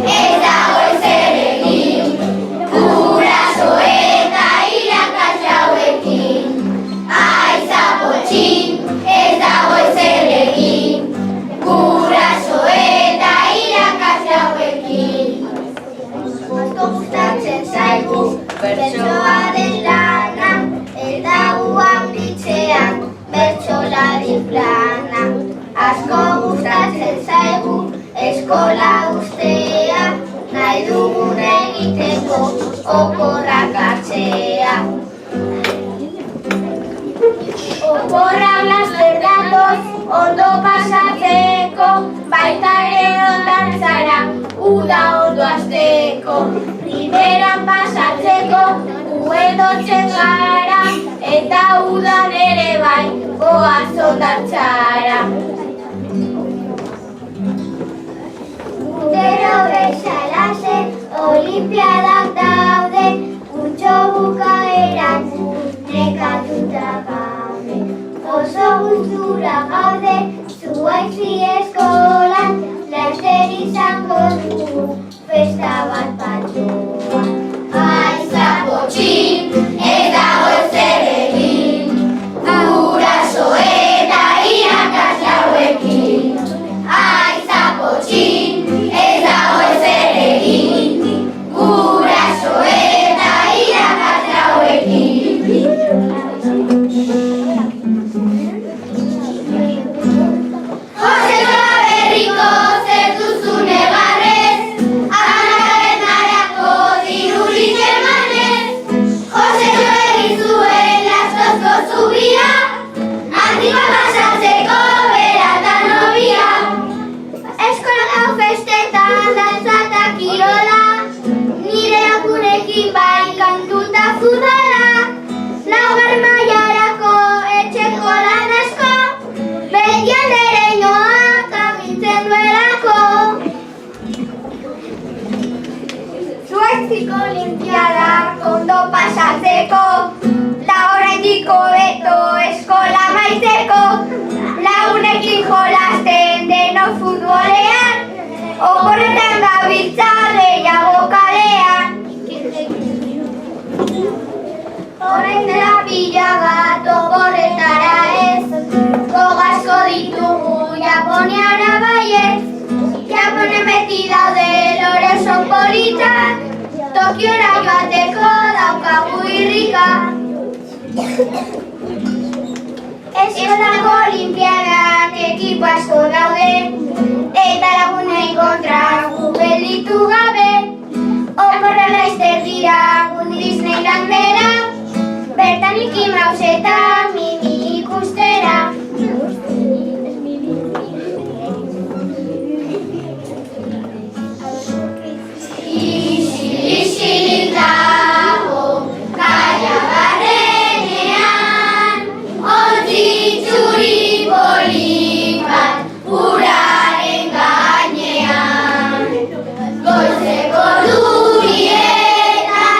ez dago ezer egin, guraso eta irakasle hauekin. Aiza potxin, ez dago ezer egin, guraso eta irakasle hauekin. Asko gustatzen zaigu bertsoaren lana, eta gu handitzen bertsolari plana. Asko gustatzen zaigu eskola ustea, nahi dugun egiteko oporrak hartzea. Oporrak laster datoz ondo pasatzeko, baita ere ondantzara uda ondo hasteko. Primeran pasatzeko edotzen gara, eta udan ere bai goaz ondantzara. Urtero bezalaxe olimpiadak daude, kurtso bukaeran nekatuta gaude. Oso gustura gaude zuaitzi eskolan, laster izango dugu festa bat patxoa. Aiza potxin, ez dago ezer egin, guraso eta irakasle hauekin. Aiza potxin, ez dago ezer egin, guraso eta irakasle hauekin. Jose Berriko zer duzu negarrez, Anaret narako dirurik emanez. Jose egin zuen lastozko zubia, handi bat pasatzeko bera eta nobia. Eskolako festetan dantza eta kirola, nire lagunekin bai kantuta futbola. Laugar mailarako etxeko lan asko, beti andereñoak agintzen duelako. Zuaitziko olimpiadak ondo pasatzeko, da oraindik hobeto eskola maitzeko. Lagunekin jolasten denok futbolean, oporretan gabiltza gehiago kalean. Orain dela pila bat oporretara ez, gogazko ditugu Japoniara baiez. Japonen beti daude loreso politak, Tokiora joateko daukagu irrika. Eskolako olimpiadan ekipo asko daude, eta lagunei kontra gu gelditu gabe. Oporra laizter dira gu Disneylandera, bertan Mickey Mouse eta Minnie ikustera. Isilik dago kaia barrenean, ontzi txuri polit bat uraren gainean. Goizeko urdurietan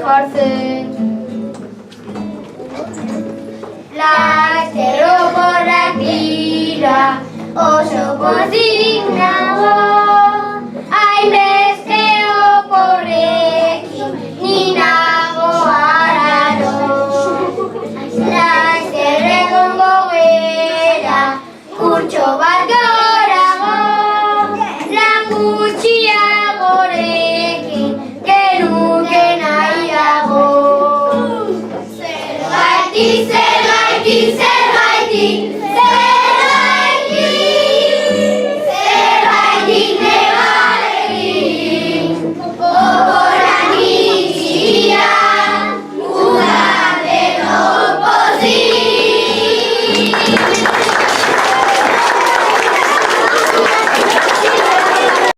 jotzen. Laster oporrak dira, oso pozik nago, hainbeste